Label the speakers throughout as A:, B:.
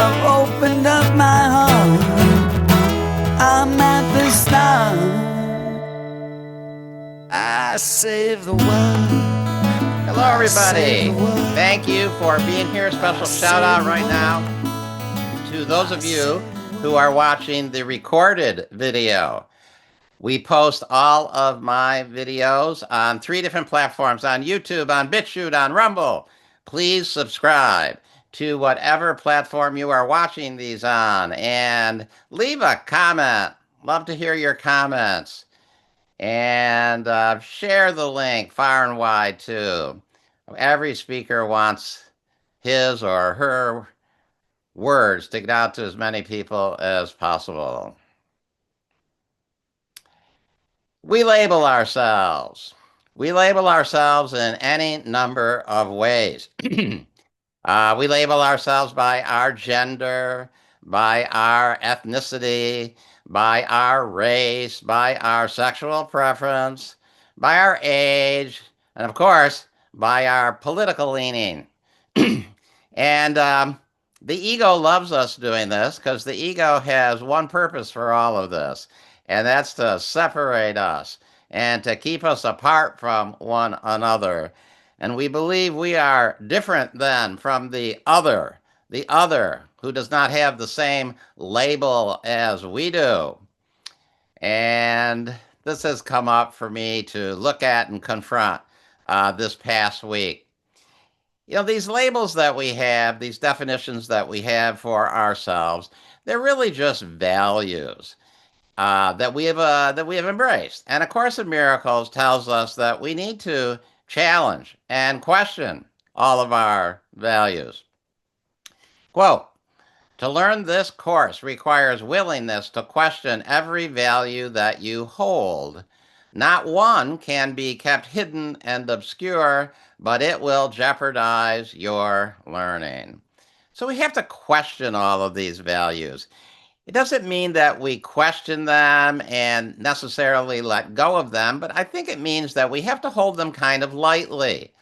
A: I've opened up my heart. I'm at the start. I save the world.
B: Hello, everybody. Thank you for being here. Special shout out right now to those of you who are watching the recorded video. We post all of my videos on 3 different platforms, on YouTube, on BitChute, on Rumble. Please subscribe to whatever platform you are watching these on and leave a comment. Love to hear your comments. And share the link far and wide too. Every speaker wants his or her words to get out to as many people as possible. We label ourselves. We label ourselves in any number of ways. We label ourselves by our gender, by our ethnicity, by our race, by our sexual preference, by our age, and of course, by our political leaning. And the ego loves us doing this because the ego has one purpose for all of this, and that's to separate us and to keep us apart from one another. And we believe we are different than from the other who does not have the same label as we do. And this has come up for me to look at and confront this past week. You know, these labels that we have, these definitions that we have for ourselves, they're really just values that we have embraced. And A Course in Miracles tells us that we need to challenge and question all of our values. Quote, to learn this course requires willingness to question every value that you hold. Not one can be kept hidden and obscure, but it will jeopardize your learning. So we have to question all of these values. It doesn't mean that we question them and necessarily let go of them, but I think it means that we have to hold them kind of lightly.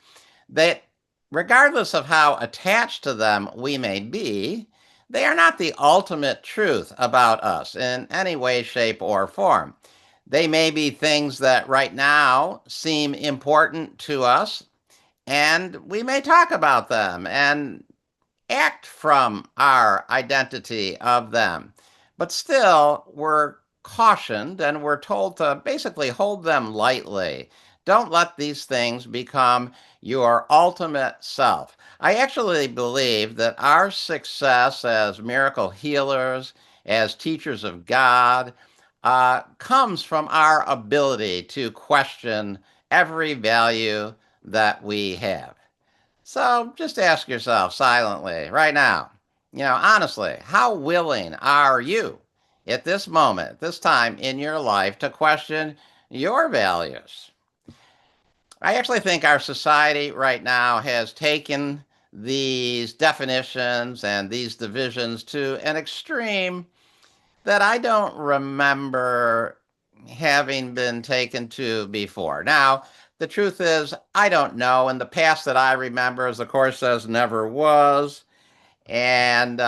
B: That regardless of how attached to them we may be, they are not the ultimate truth about us in any way, shape, or form. They may be things that right now seem important to us, and we may talk about them and act from our identity of them. But still, we're cautioned and we're told to basically hold them lightly. Don't let these things become your ultimate self. I actually believe that our success as miracle healers, as teachers of God, comes from our ability to question every value that we have. So just ask yourself silently right now, honestly, how willing are you at this moment, this time in your life to question your values? I actually think our society right now has taken these definitions and these divisions to an extreme that I don't remember having been taken to before. Now, the truth is, I don't know. In the past that I remember, as the Course says, never was. And,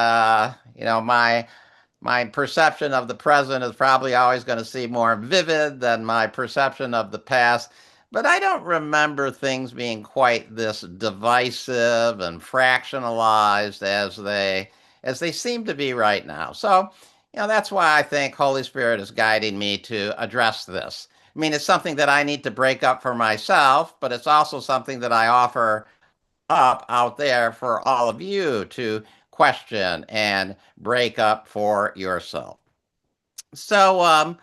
B: my perception of the present is probably always going to seem more vivid than my perception of the past. But I don't remember things being quite this divisive and fractionalized as they seem to be right now. So, that's why I think Holy Spirit is guiding me to address this. I mean, it's something that I need to break up for myself, but it's also something that I offer up out there for all of you to question and break up for yourself. So,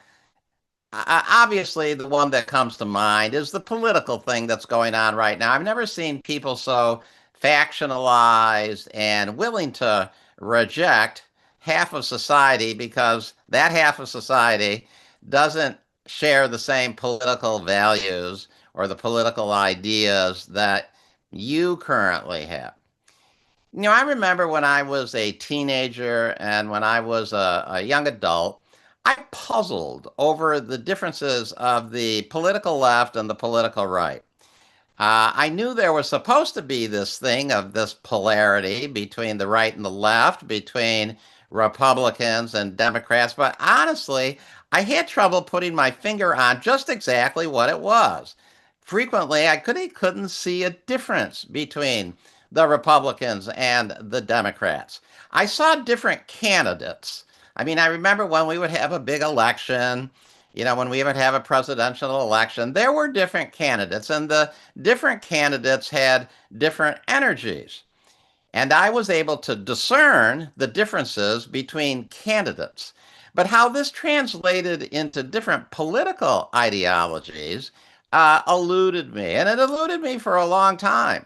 B: obviously, the one that comes to mind is the political thing that's going on right now. I've never seen people so factionalized and willing to reject half of society because that half of society doesn't share the same political values or the political ideas that you currently have. I remember when I was a teenager and when I was a young adult, I puzzled over the differences of the political left and the political right. I knew there was supposed to be this thing of this polarity between the right and the left, between Republicans and Democrats, but honestly, I had trouble putting my finger on just exactly what it was. Frequently, couldn't see a difference between the Republicans and the Democrats. I saw different candidates. I mean, I remember when we would have a big election, when we would have a presidential election, there were different candidates, and the different candidates had different energies. And I was able to discern the differences between candidates. But how this translated into different political ideologies eluded me. And it eluded me for a long time.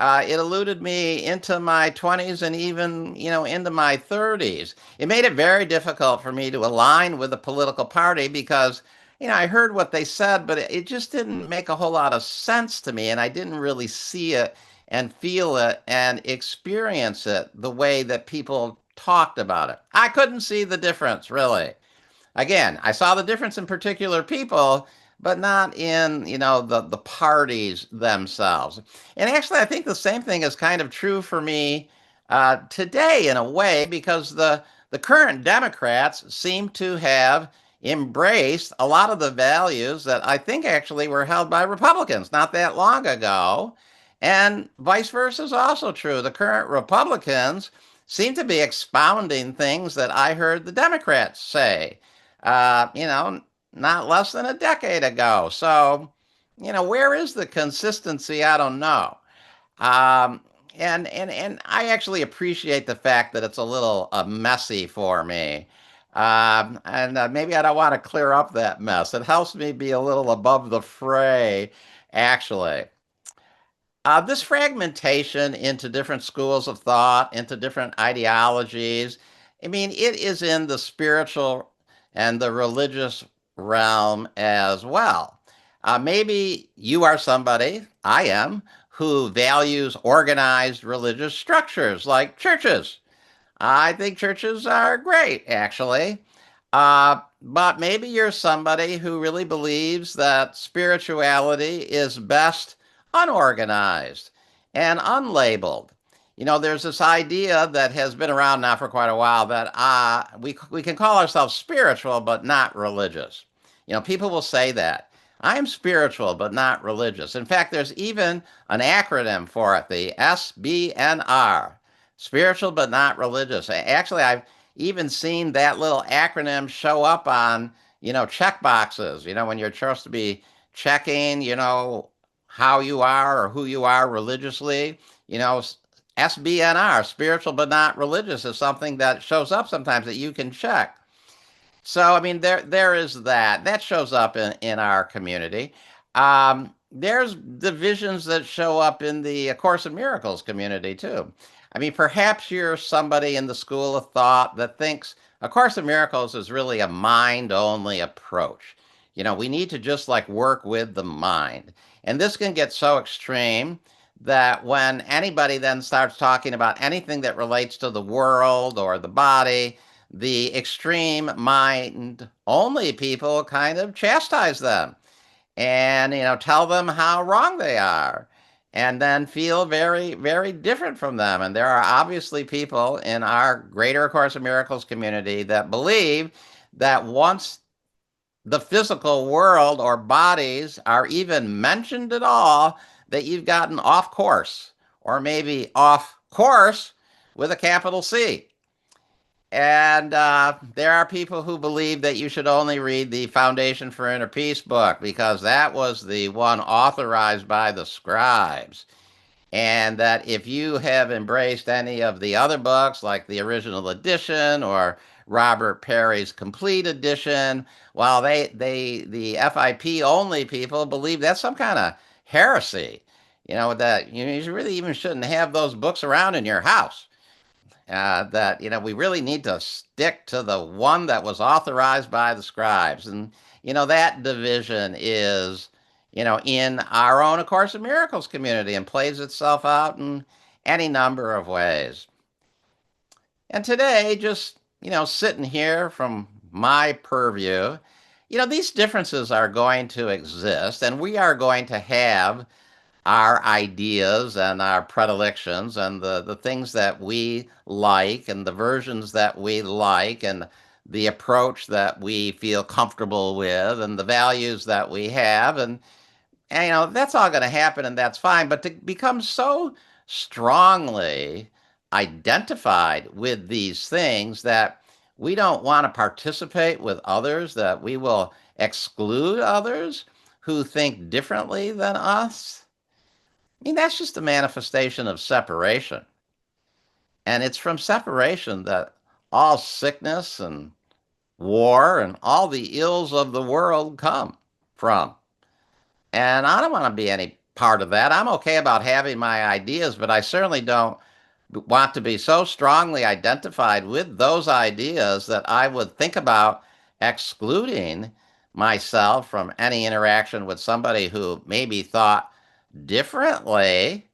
B: It eluded me into my 20s and even, into my 30s. It made it very difficult for me to align with a political party because, I heard what they said, but it just didn't make a whole lot of sense to me. And I didn't really see it and feel it and experience it the way that people talked about it. I couldn't see the difference, really. Again, I saw the difference in particular people, but not in, the parties themselves. And actually, I think the same thing is kind of true for me today in a way, because the current Democrats seem to have embraced a lot of the values that I think actually were held by Republicans not that long ago. And vice versa is also true. The current Republicans seem to be expounding things that I heard the Democrats say not less than a decade ago. So, where is the consistency? I don't know. Um, and I actually appreciate the fact that it's a little messy for me. And maybe I don't want to clear up that mess. It helps me be a little above the fray, actually. This fragmentation into different schools of thought, into different ideologies, I mean, it is in the spiritual and the religious realm as well. Maybe you are somebody, I am, who values organized religious structures like churches. I think churches are great, actually. But maybe you're somebody who really believes that spirituality is best unorganized and unlabeled. There's this idea that has been around now for quite a while that we can call ourselves spiritual but not religious. People will say that. I'm spiritual but not religious. In fact, there's even an acronym for it, the SBNR, spiritual but not religious. Actually, I've even seen that little acronym show up on, check boxes, when you're supposed to be checking, how you are or who you are religiously. SBNR, spiritual but not religious, is something that shows up sometimes that you can check. So I mean, there is that. That shows up in our community. There's divisions that show up in the A Course in Miracles community too. I mean, perhaps you're somebody in the school of thought that thinks A Course in Miracles is really a mind-only approach. We need to just like work with the mind. And this can get so extreme that when anybody then starts talking about anything that relates to the world or the body, the extreme mind only people kind of chastise them and tell them how wrong they are and then feel very very different from them. And there are obviously people in our greater Course of Miracles community that believe that once the physical world or bodies are even mentioned at all, that you've gotten off course, or maybe off course with a capital C. And there are people who believe that you should only read the Foundation for Inner Peace book because that was the one authorized by the scribes. And that if you have embraced any of the other books, like the original edition or Robert Perry's complete edition, while the FIP only people believe that's some kind of heresy. That you really even shouldn't have those books around in your house. That we really need to stick to the one that was authorized by the scribes. And that division is in our own A Course in Miracles community and plays itself out in any number of ways. And today, just sitting here from my purview, these differences are going to exist, and we are going to have our ideas and our predilections and the things that we like and the versions that we like and the approach that we feel comfortable with and the values that we have and that's all going to happen and that's fine, but to become so strongly identified with these things that we don't want to participate with others, that we will exclude others who think differently than us. I mean, that's just a manifestation of separation. And it's from separation that all sickness and war and all the ills of the world come from. And I don't want to be any part of that. I'm okay about having my ideas, but I certainly don't want to be so strongly identified with those ideas that I would think about excluding myself from any interaction with somebody who maybe thought differently.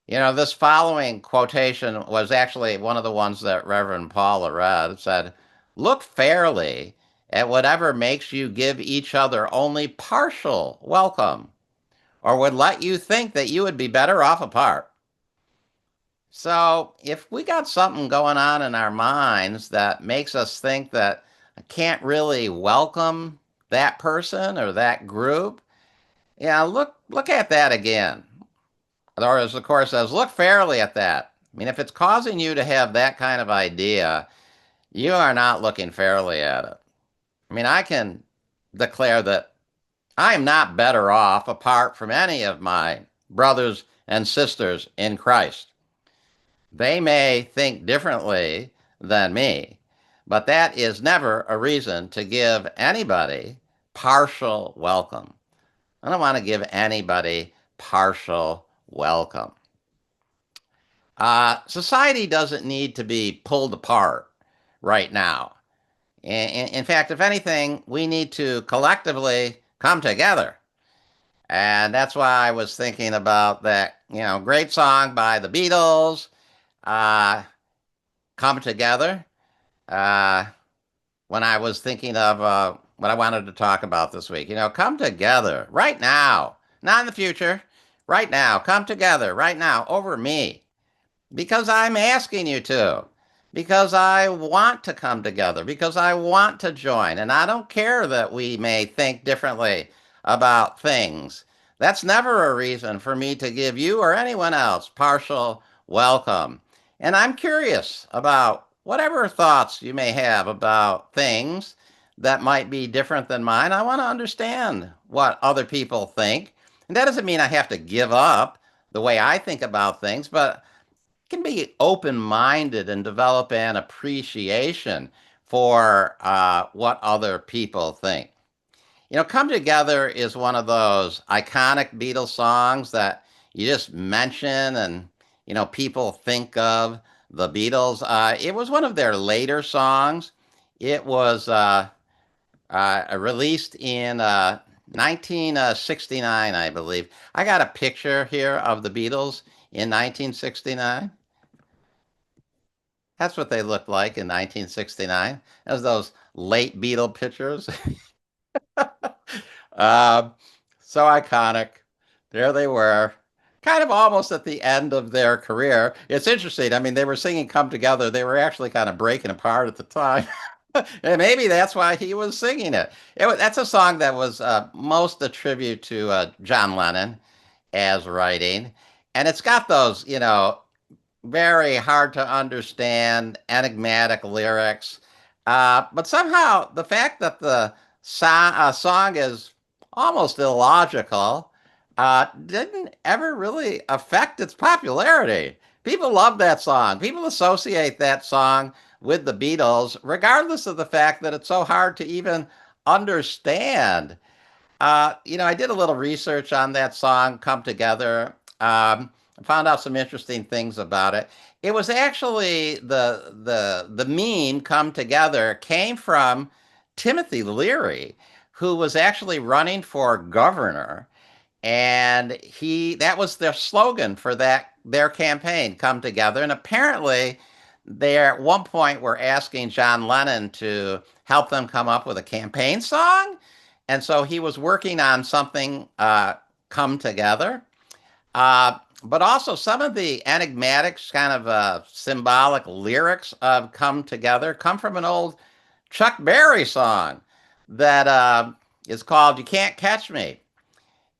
B: This following quotation was actually one of the ones that Reverend Paula read. It said, "Look fairly at whatever makes you give each other only partial welcome, or would let you think that you would be better off apart." So, if we got something going on in our minds that makes us think that I can't really welcome that person or that group, yeah, look at that again. Or as the course says, look fairly at that. I mean, if it's causing you to have that kind of idea, you are not looking fairly at it. I mean, I can declare that I am not better off apart from any of my brothers and sisters in Christ. They may think differently than me, but that is never a reason to give anybody partial welcome. I don't want to give anybody partial welcome. Society doesn't need to be pulled apart right now. In fact, if anything, we need to collectively come together. And that's why I was thinking about that, great song by the Beatles, uh, Come Together, uh, when I was thinking of what I wanted to talk about this week. Come together right now, not in the future, right now. Come together right now over me. Because I'm asking you to. Because I want to come together. Because I want to join. And I don't care that we may think differently about things. That's never a reason for me to give you or anyone else partial welcome. And I'm curious about whatever thoughts you may have about things that might be different than mine. I want to understand what other people think. And that doesn't mean I have to give up the way I think about things, but can be open-minded and develop an appreciation for what other people think. Come Together is one of those iconic Beatles songs that you just mention and, people think of the Beatles. It was one of their later songs. It was released in 1969, I believe. I got a picture here of the Beatles in 1969. That's what they looked like in 1969. As those late Beatle pictures. um, so iconic. There they were, kind of almost at the end of their career. It's interesting. I mean, they were singing Come Together. They were actually kind of breaking apart at the time. And maybe that's why he was singing it. That's a song that was most a tribute to John Lennon as writing. And it's got those, very hard to understand, enigmatic lyrics. But somehow the fact that the song is almost illogical didn't ever really affect its popularity. People love that song. People associate that song with the Beatles, regardless of the fact that it's so hard to even understand. I did a little research on that song, Come Together. I found out some interesting things about it. It was actually the meme Come Together came from Timothy Leary, who was actually running for governor. And that was their slogan for their campaign, Come Together. And apparently they at one point were asking John Lennon to help them come up with a campaign song. And so he was working on something come together. But also some of the enigmatic, kind of symbolic lyrics of Come Together come from an old Chuck Berry song that is called You Can't Catch Me.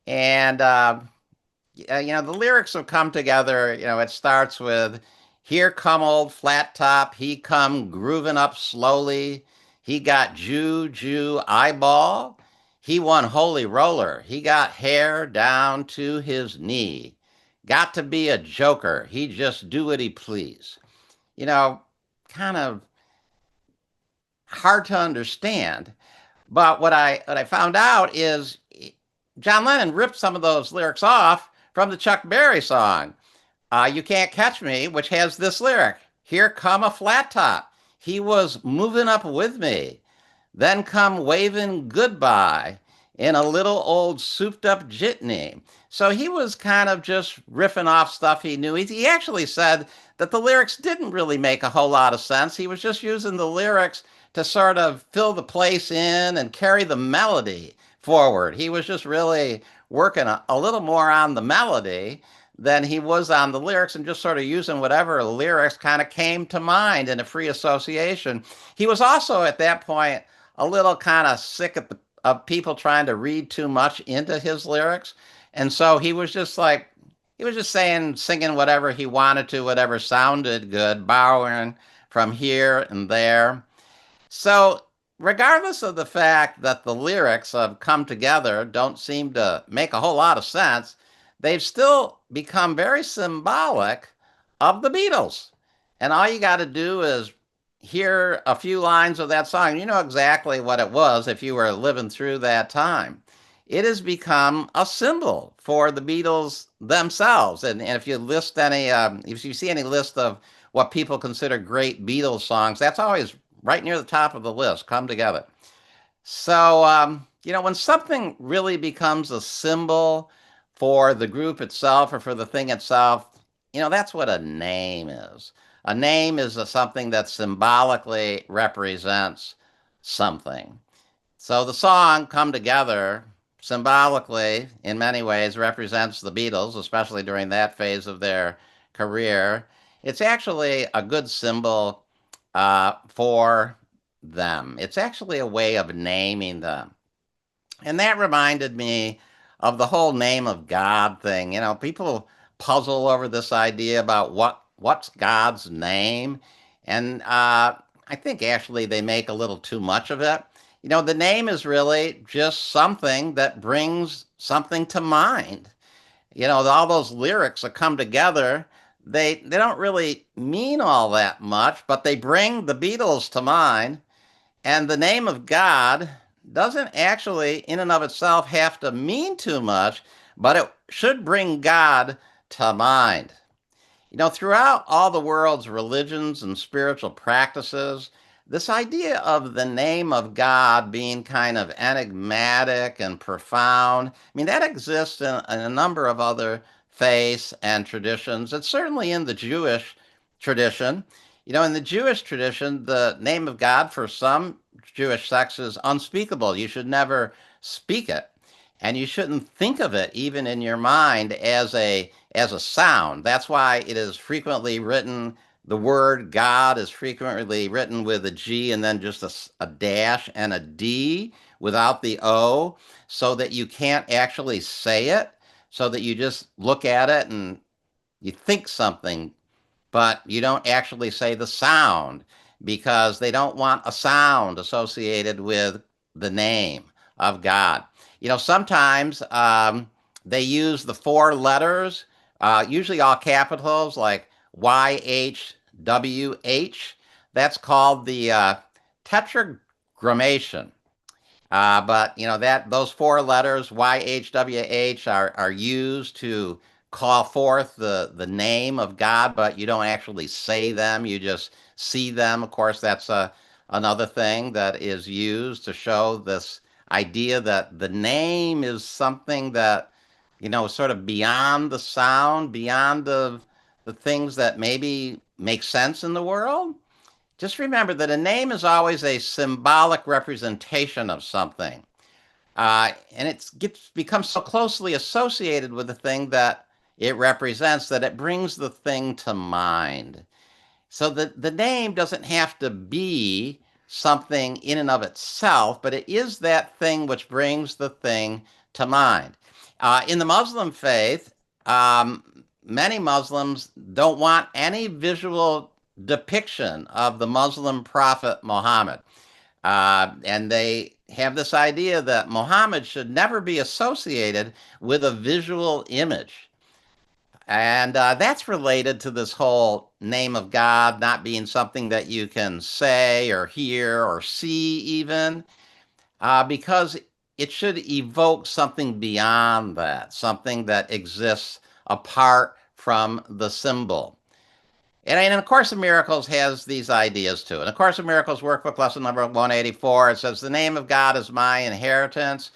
B: And the lyrics have come together. It starts with, "Here come old flat top, he come grooving up slowly. He got Jew eyeball. He won holy roller. He got hair down to his knee. Got to be a joker. He just do what he please." You know, Kind of hard to understand. But what I found out is John Lennon ripped some of those lyrics off from the Chuck Berry song, "You Can't Catch Me," which has this lyric: "Here come a flat top. He was moving up with me. Then come waving goodbye in a little old souped up jitney." So he was kind of just riffing off stuff he knew. He actually said that the lyrics didn't really make a whole lot of sense. He was just using the lyrics to sort of fill the place in and carry the melody forward. He was just really working a little more on the melody than he was on the lyrics, and just sort of using whatever lyrics kind of came to mind in a free association. He was also at that point a little kind of sick of people trying to read too much into his lyrics. And so he was just singing whatever he wanted to, whatever sounded good, borrowing from here and there. So, regardless of the fact that the lyrics of Come Together don't seem to make a whole lot of sense, they've still become very symbolic of the Beatles. And all you got to do is hear a few lines of that song. You know exactly what it was if you were living through that time. It has become a symbol for the Beatles themselves. And if you list any, if you see any list of what people consider great Beatles songs, that's always right near the top of the list. Come Together. So, when something really becomes a symbol for the group itself or for the thing itself, that's what a name is. A name is something that symbolically represents something. So the song Come Together symbolically, in many ways, represents the Beatles, especially during that phase of their career. It's actually a good symbol for them. It's actually a way of naming them. And that reminded me of the whole name of God thing. People puzzle over this idea about what's God's name, and I think actually they make a little too much of it. The name is really just something that brings something to mind. All those lyrics that come together, they don't really mean all that much, but they bring the Beatles to mind. And the name of God doesn't actually, in and of itself, have to mean too much, but it should bring God to mind. Throughout all the world's religions and spiritual practices, this idea of the name of God being kind of enigmatic and profound, that exists in a number of other faiths and traditions. It's certainly in the Jewish tradition. In the Jewish tradition, the name of God for some Jewish sects is unspeakable. You should never speak it. And you shouldn't think of it even in your mind as a sound. That's why it is frequently written, the word God is frequently written with a G and then just a dash and a D without the O, so that you can't actually say it, so that you just look at it and you think something, but you don't actually say the sound, because they don't want a sound associated with the name of God. Sometimes they use the four letters, usually all capitals, like YHWH. That's called the tetragrammation. But that those four letters YHWH are used to call forth the name of God, but you don't actually say them. You just see them. Of course, that's another thing that is used to show this idea that the name is something that sort of beyond the sound, beyond the things that maybe make sense in the world. Just remember that a name is always a symbolic representation of something. And it becomes so closely associated with the thing that it represents that it brings the thing to mind. So the name doesn't have to be something in and of itself, but it is that thing which brings the thing to mind. In the Muslim faith, many Muslims don't want any visual depiction of the Muslim prophet Muhammad. And they have this idea that Muhammad should never be associated with a visual image. And that's related to this whole name of God not being something that you can say or hear or see, even, because it should evoke something beyond that, something that exists apart from the symbol. And A Course in Miracles has these ideas too. In A Course in Miracles workbook lesson number 184, it says, "The name of God is my inheritance."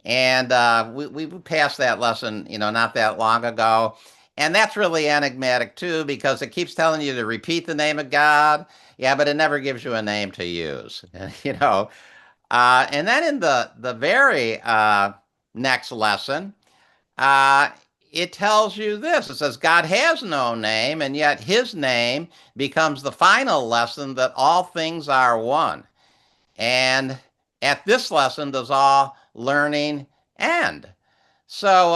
B: And we passed that lesson, not that long ago. And that's really enigmatic too, because it keeps telling you to repeat the name of God. Yeah, but it never gives you a name to use, you know. And then in the very next lesson, uh, it tells you this. It says, God has no name, and yet his name becomes the final lesson that all things are one. And at this lesson does all learning end. So,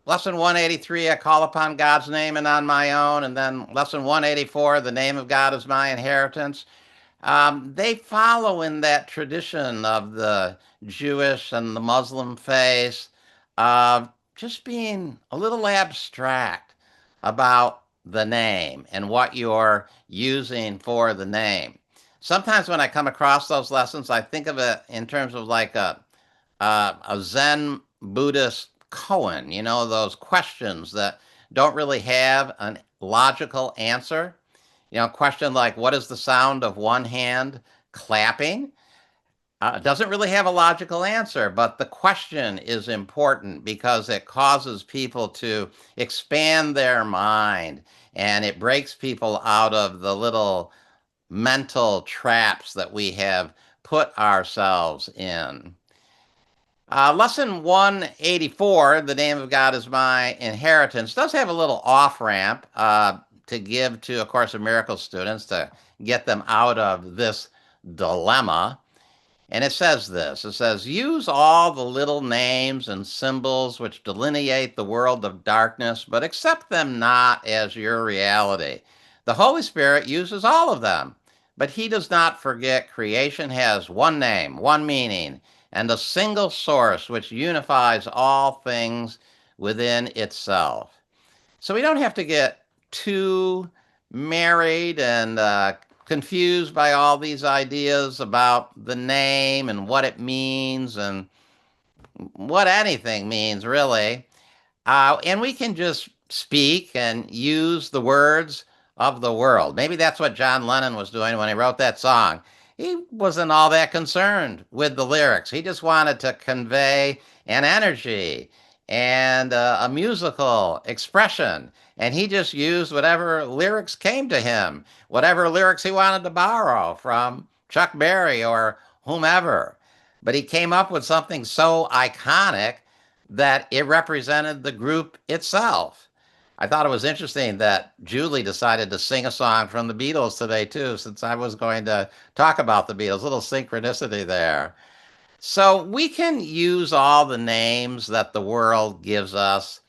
B: lesson 183, I call upon God's name and on my own. And then lesson 184, the name of God is my inheritance. They follow in that tradition of the Jewish and the Muslim faith of just being a little abstract about the name and what you're using for the name. Sometimes when I come across those lessons, I think of it in terms of like a Zen Buddhist koan, those questions that don't really have a logical answer. A question like, what is the sound of one hand clapping? Doesn't really have a logical answer, but the question is important because it causes people to expand their mind and it breaks people out of the little mental traps that we have put ourselves in. Lesson 184, the name of God is my inheritance, does have a little off ramp to give to A Course in Miracles students to get them out of this dilemma. And it says this, it says, use all the little names and symbols which delineate the world of darkness, but accept them not as your reality. The Holy Spirit uses all of them, but he does not forget creation has one name, one meaning, and a single source which unifies all things within itself. So we don't have to get too married and confused by all these ideas about the name and what it means and what anything means, really. And we can just speak and use the words of the world. Maybe that's what John Lennon was doing when he wrote that song. He wasn't all that concerned with the lyrics. He just wanted to convey an energy and a musical expression. And he just used whatever lyrics came to him, whatever lyrics he wanted to borrow from Chuck Berry or whomever. But he came up with something so iconic that it represented the group itself. I thought it was interesting that Julie decided to sing a song from the Beatles today, too, since I was going to talk about the Beatles. A little synchronicity there. So we can use all the names that the world gives us,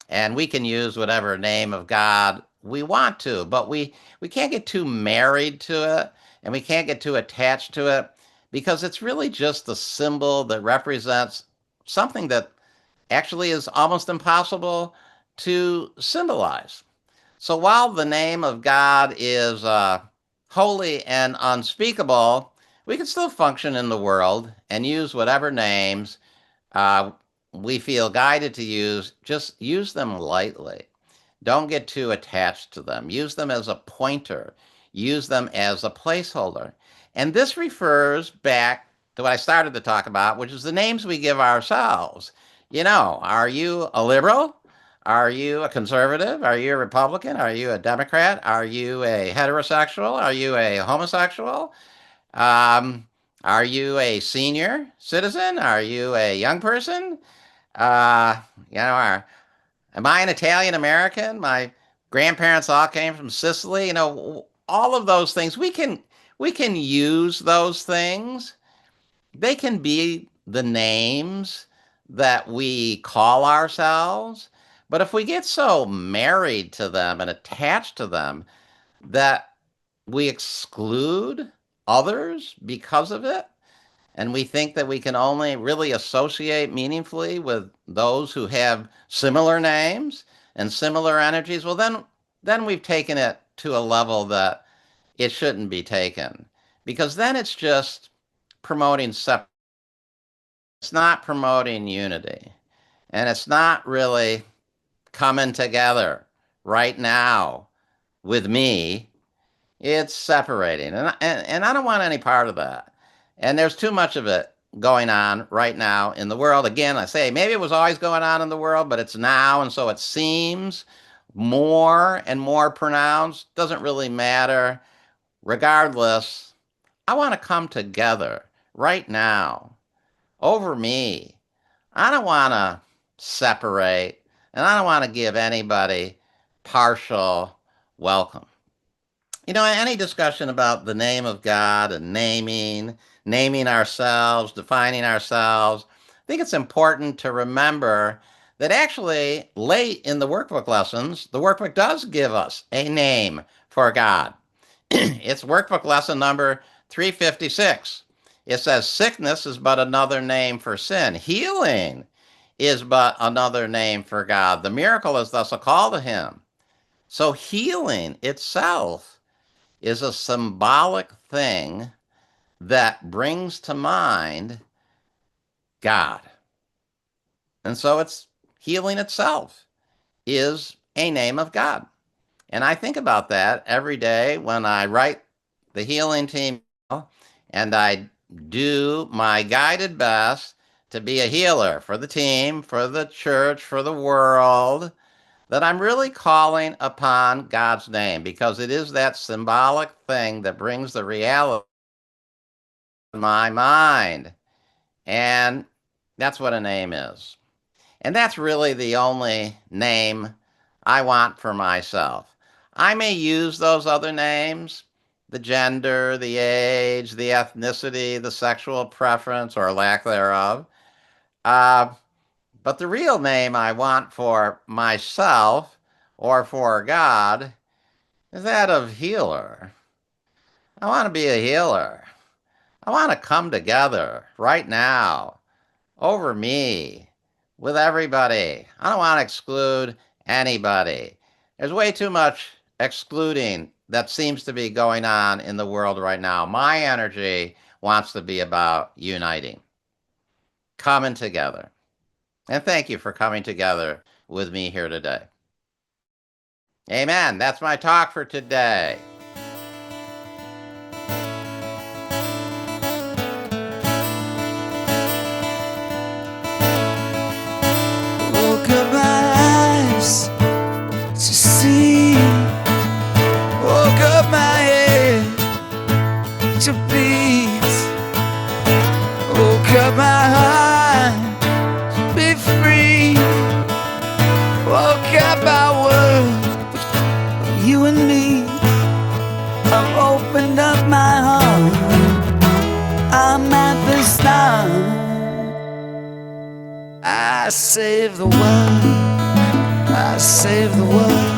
B: and we can use whatever name of God we want to, but we can't get too married to it, and we can't get too attached to it, because it's really just a symbol that represents something that actually is almost impossible to symbolize. So while the name of God is holy and unspeakable, we can still function in the world and use whatever names uh, we feel guided to use. Just use them lightly. Don't get too attached to them. Use them as a pointer. Use them as a placeholder. And this refers back to what I started to talk about, which is the names we give ourselves. Are you a liberal? Are you a conservative? Are you a Republican? Are you a Democrat? Are you a heterosexual? Are you a homosexual? Um, Are you a senior citizen? Are you a young person? Uh, am I an Italian American? My grandparents all came from Sicily. All of those things. We can use those things. They can be the names that we call ourselves. But if we get so married to them and attached to them that we exclude others because of it, and we think that we can only really associate meaningfully with those who have similar names and similar energies, well, then we've taken it to a level that it shouldn't be taken, because then it's just promoting separate. It's not promoting unity, and it's not really coming together right now with me. It's separating, and I don't want any part of that. And there's too much of it going on right now in the world. Again, I say maybe it was always going on in the world, but it's now, and so it seems more and more pronounced. Doesn't really matter. Regardless, I want to come together right now over me. I don't want to separate, and I don't want to give anybody partial welcome. Any discussion about the name of God and naming ourselves, defining ourselves, I think it's important to remember that actually late in the workbook lessons, the workbook does give us a name for God. It's workbook lesson number 356. It says sickness is but another name for sin. Healing is but another name for God. The miracle is thus a call to him. So healing itself is a symbolic thing that brings to mind God. And so it's healing itself is a name of God. And I think about that every day when I write the healing team, and I do my guided best to be a healer for the team, for the church, for the world, that I'm really calling upon God's name, because it is that symbolic thing that brings the reality to my mind. And that's what a name is. And that's really the only name I want for myself. I may use those other names, the gender, the age, the ethnicity, the sexual preference or lack thereof. But the real name I want for myself or for God is that of healer. I want to be a healer. I want to come together right now over me with everybody. I don't want to exclude anybody. There's way too much excluding that seems to be going on in the world right now. My energy wants to be about uniting, coming together. And thank you for coming together with me here today. Amen. That's my talk for today.
A: Woke up my eyes to see. Woke up my head to beat. Woke up my heart to be free. Woke up our world, you and me. I've opened up my heart, I'm at the start. I save the world, I save the world.